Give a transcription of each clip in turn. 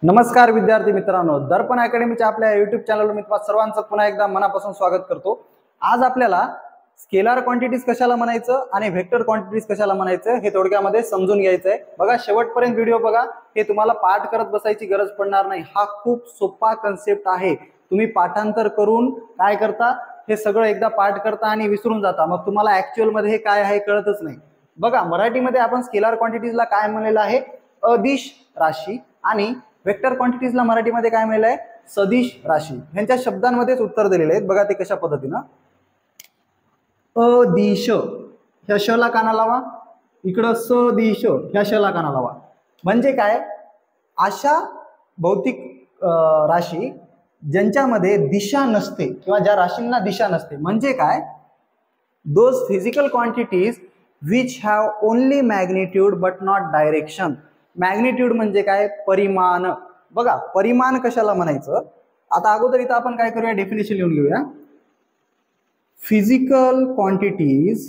नमस्कार विद्यार्थी मित्रांनो, दर्पण अकॅडमीच्या आपल्या युट्यूब चॅनलवर मी तुम्हा सर्वांचं पुन्हा एकदा मनापासून स्वागत करतो। आज आपल्याला स्केलर क्वांटिटीज कशाला म्हणायचं आणि व्हेक्टर क्वांटिटीज कशाला म्हणायचं हे थोडक्यामध्ये समजून घ्यायचं आहे। बघा, शेवटपर्यंत व्हिडिओ बघा, हे तुम्हाला पाठ करत बसायची गरज पडणार नाही। हा खूप सोपा कन्सेप्ट आहे। तुम्ही पाठांतर करून काय करता, हे सगळं एकदा पाठ करता आणि विसरून जाता, मग तुम्हाला ऍक्च्युअल मध्ये हे काय आहे कळतच नाही। बघा, मराठीमध्ये आपण स्केलर क्वांटिटीजला काय म्हणलेलं आहे, अदिश राशी, आणि वेक्टर क्वांटिटीजला मराठीमध्ये काय म्हणलेलं आहे, सदिश राशी। ह्यांच्या शब्दांमध्येच उत्तर दिलेले आहेत। बघा ते कशा पद्धतीनं, अदिश ह्या श ला काना लावा, इकडं सदिश ह्या श ला काना लावा। म्हणजे काय, अशा भौतिक राशी ज्यांच्यामध्ये दिशा नसते किंवा ज्या राशींना दिशा नसते, म्हणजे काय, those physical quantities which have only magnitude but not direction. Magnitude म्हणजे काय, परिमाण। बघा, परिमाण कशाला म्हणायचं, आता अगोदर इथं आपण काय करूया, डेफिनेशन लिहून घेऊया। Physical quantities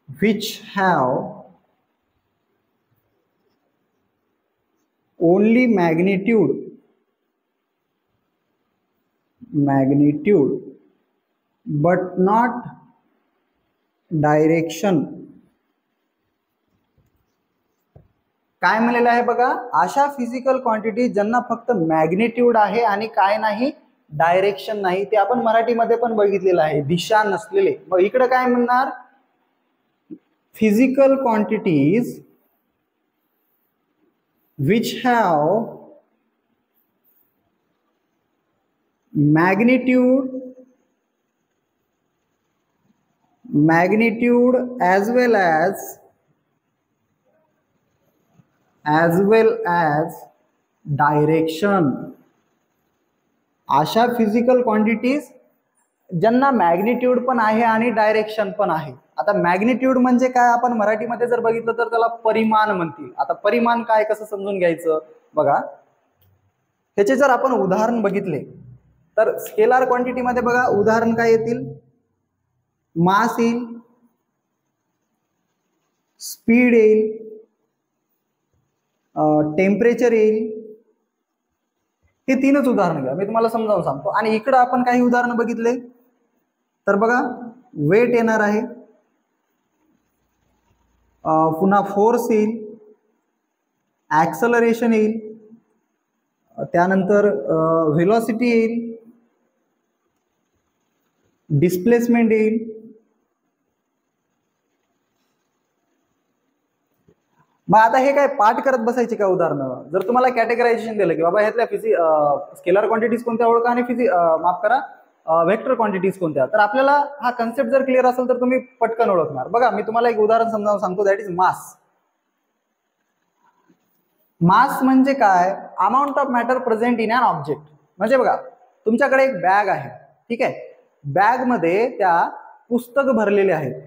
which have only magnitude but not direction. काय म्हणलेलं आहे बघा, अशा फिजिकल क्वांटिटी ज्यांना फक्त मॅग्निट्यूड आहे आणि काय नाही, डायरेक्शन नाही। ते आपण मराठीमध्ये पण बघितलेलं आहे, दिशा नसलेले। मग इकडे काय म्हणणार, physical quantities which have magnitude as well as direction. अशा फिजिकल क्वांटिटीज ज्यांना मॅग्निट्यूड पण आहे आणि डायरेक्शन पण आहे। आता मॅग्निट्यूड म्हणजे काय, आपण मराठीमध्ये जर बघितलं तर त्याला परिमाण म्हणतील। आता परिमाण काय, कसं समजून घ्यायचं बघा, ह्याचे जर आपण उदाहरण बघितले तर स्केलर क्वांटिटी मध्ये बघा उदाहरण काय येतील, मास येईल, स्पीड येईल, टेम्परेचर येईल। हे तीनच उदाहरण घ्या, मी तुम्हाला समजावून सांगतो। आणि इकडे आपण काही उदाहरण बघितले तर बघा, वेट येणार आहे, पुन्हा फोर्स येईल, ऍक्सलरेशन येईल, त्यानंतर व्हेलॉसिटी येईल, डिस्प्लेसमेंट येईल। मग आता हे काय पाठ करत बसायची का उदाहरणं? जर तुम्हाला कॅटेगरायझेशन दिलं की बाबा ह्यातल्या स्केलर क्वांटिटीज कोणत्या ओळखा आणि माफ करा वेक्टर क्वांटिटीज कोणत्या, तर आपल्याला हा कन्सेप्ट जर क्लिअर असेल तर तुम्ही पटकन ओळखणार। बघा, मी तुम्हाला एक उदाहरण समजावून सांगतो, दॅट इज मास। मास म्हणजे काय, amount of matter present in an object. म्हणजे बघा, तुमच्याकडे एक बॅग आहे, ठीक आहे, बॅग मध्ये त्या पुस्तक भरलेले आहेत।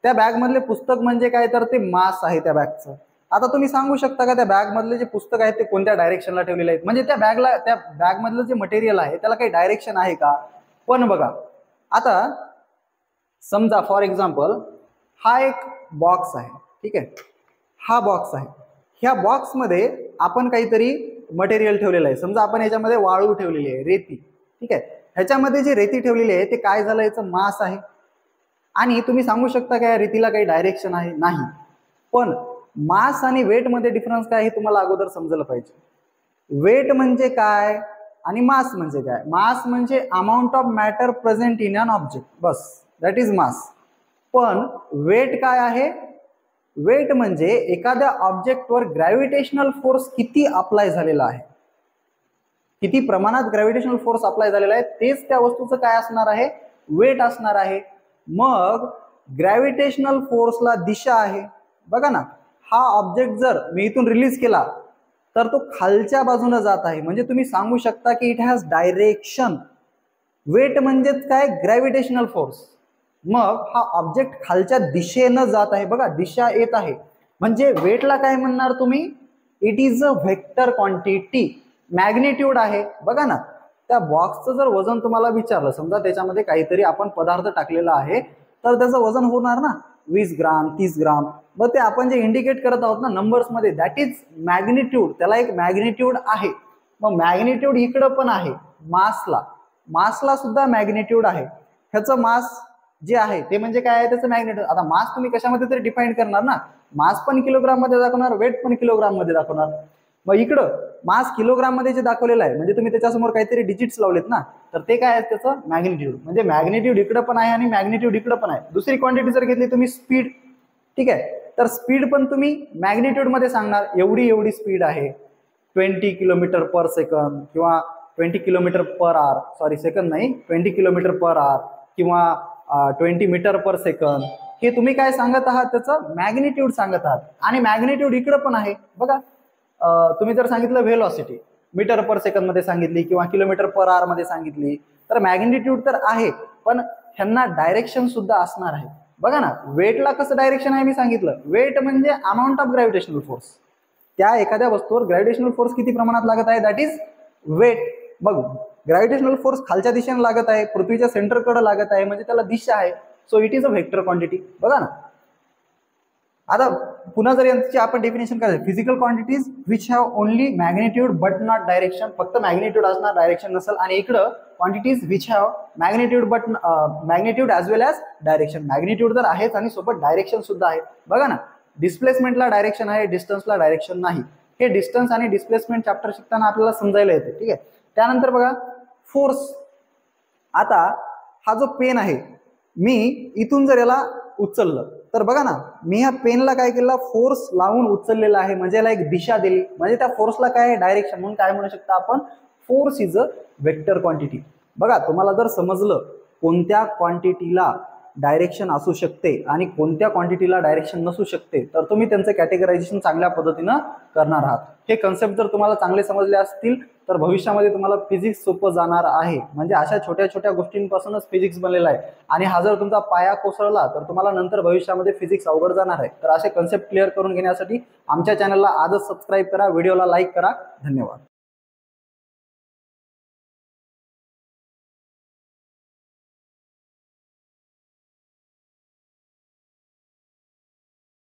त्या बॅग मधले पुस्तक म्हणजे काय, तर ते मास आहे त्या बॅगचं। आता तुम्ही सांगू शकता का, त्या बॅग मधले जे पुस्तक आहेत ते कोणत्या डायरेक्शनला ठेवलेले आहेत, म्हणजे त्या बॅग मधलं जे मटेरियल आहे त्याला काही डायरेक्शन आहे का? पण बघा, आता समजा फॉर एक्झाम्पल हा एक बॉक्स आहे, ठीक आहे, हा बॉक्स आहे, ह्या बॉक्स मध्ये आपण काहीतरी मटेरियल ठेवलेलं आहे। समजा आपण ह्याच्यामध्ये वाळू ठेवलेली आहे, रेती, ठीक आहे, ह्याच्यामध्ये जे रेती ठेवलेली आहे ते काय झालं, याचं मास आहे। आणि तुम्ही सांगू शकता का या रेतीला काही डायरेक्शन आहे? नाही। पण मास आणि वेट मध्ये डिफरन्स काय हे तुम्हाला अगोदर समजलं पाहिजे। वेट म्हणजे काय आणि मास म्हणजे काय? मास म्हणजे amount of matter present in an object, बस, दॅट इज मास। पण वेट काय आहे? वेट म्हणजे एखाद्या ऑब्जेक्टवर ग्रॅव्हिटेशनल फोर्स किती अप्लाय झालेला आहे, किती प्रमाणात ग्रॅव्हिटेशनल फोर्स अप्लाय झालेला आहे, तेच त्या वस्तूचं काय असणार आहे, वेट असणार आहे। मग ग्रॅव्हिटेशनल फोर्सला दिशा आहे। बघा ना, हा ऑब्जेक्ट जर मी इथून रिलीज केला तर तो खालच्या बाजूने जात आहे, म्हणजे तुम्ही सांगू शकता की इट हॅज डायरेक्शन। वेट म्हणजेच काय, ग्रॅव्हिटेशनल फोर्स। मग हा ऑब्जेक्ट खालच्या दिशेनं जात आहे, बघा दिशा येत आहे, म्हणजे वेटला काय म्हणणार तुम्ही, it is a vector quantity. Magnitude आहे, बघा ना, त्या बॉक्सचं जर वजन तुम्हाला विचारलं, समजा त्याच्यामध्ये काहीतरी आपण पदार्थ टाकलेला आहे, तर त्याचं वजन होणार ना, 20 ग्राम 30 ग्राम, मग ते आपण जे इंडिकेट करत आहोत ना नंबर्समध्ये, दॅट इज मॅग्निट्यूड. त्याला एक मॅग्निट्यूड आहे. मग मॅग्निट्यूड इकडं पण आहे मासला सुद्धा मॅग्निट्यूड आहे. ह्याचं मास जे आहे ते म्हणजे काय आहे, त्याचं मॅग्निट्यूड. आता मास तुम्ही कशामध्ये तरी डिफाईन करणार ना, मास पण किलोग्राम मध्ये दाखवणार, वेट पण किलोग्राम मध्ये दाखवणार. मग इकडं मास किलोग्राम मध्ये जे दाखवलेलं आहे म्हणजे तुम्ही त्याच्यासमोर काहीतरी डिजिट्स लावलेत ना, तर ते काय आहे त्याचं मॅग्निट्यूड. म्हणजे मॅग्निट्यूड इकडं पण आहे आणि मॅग्निट्यूड इकडं पण आहे. दुसरी क्वांटिटी जर घेतली तुम्ही स्पीड, ठीक आहे, तर स्पीड पण तुम्ही मॅग्निट्यूड मध्ये सांगणार, एवढी स्पीड आहे 20 किलोमीटर पर सेकंद किंवा 20 kilometre per hour, sorry second नाही 20 किलोमीटर पर आवर किंवा 20 मीटर पर सेकंद. हे तुम्ही काय सांगत आहात, त्याचं मॅग्निट्यूड सांगत आहात. आणि मॅग्निट्यूड इकडं पण आहे बघा. तुम्ही जर सांगितलं व्हेलॉसिटी मीटर पर सेकंद मध्ये सांगितली किंवा किलोमीटर पर आवर मध्ये सांगितली, तर मॅग्निट्यूड तर आहे, पण ह्यांना डायरेक्शन सुद्धा असणार आहे. बघा ना, वेटला कसं डायरेक्शन आहे मी सांगितलं. वेट म्हणजे अमाऊंट ऑफ ग्रॅव्हिटेशनल फोर्स. त्या एखाद्या वस्तूवर ग्रॅव्हिटेशनल फोर्स किती प्रमाणात लागत आहे, दॅट इज वेट. बघ, ग्रॅव्हिटेशनल फोर्स खालच्या दिशेने लागत आहे, पृथ्वीच्या सेंटरकडे लागत आहे, म्हणजे त्याला दिशा आहे. So it is a vector quantity. बघा ना, आता पुन्हा जर यांची आपण डेफिनेशन करायचं, physical quantities which have only magnitude but not direction. फक्त मॅग्निट्यूड असणार, डायरेक्शन नसेल. आणि इकडं quantities which have magnitude but magnitude as well as direction. Magnitude तर आहेच आणि सोबत डायरेक्शन सुद्धा आहे. बघा ना, डिस्प्लेसमेंटला डायरेक्शन आहे, डिस्टन्सला डायरेक्शन नाही. हे डिस्टन्स आणि डिस्प्लेसमेंट चॅप्टर शिकताना आपल्याला समजायला येते. ठीक आहे. त्यानंतर बघा फोर्स. आता हा जो पेन आहे, मी इथून जर याला उचललं तर बघा ना, मी ह्या पेनला काय केलं, फोर्स लावून उचललेला आहे, म्हणजे याला एक दिशा दिली, म्हणजे त्या फोर्सला काय आहे, डायरेक्शन. म्हणून काय म्हणू शकता आपण, force is a vector quantity. बघा, तुम्हाला जर समजलं कोणत्या क्वांटिटीला डायरेक्शन असू शकते आणि कोणत्या क्वांटिटीला डायरेक्शन नसू शकते, तर तुम्ही त्यांचं कॅटेगरायझेशन चांगल्या पद्धतीनं करणार आहात. हे कन्सेप्ट जर तुम्हाला चांगले समजले असतील तर भविष्यामध्ये तुम्हाला फिजिक्स सोपं जाणार आहे. म्हणजे अशा छोट्या छोट्या गोष्टींपासूनच फिजिक्स बनलेला आहे. आणि हा जर तुमचा पाया कोसळला तर तुम्हाला नंतर भविष्यामध्ये फिजिक्स अवघड जाणार आहे. तर असे कन्सेप्ट क्लिअर करून घेण्यासाठी आमच्या चॅनलला आजच सबस्क्राईब करा, व्हिडिओला लाईक करा. धन्यवाद.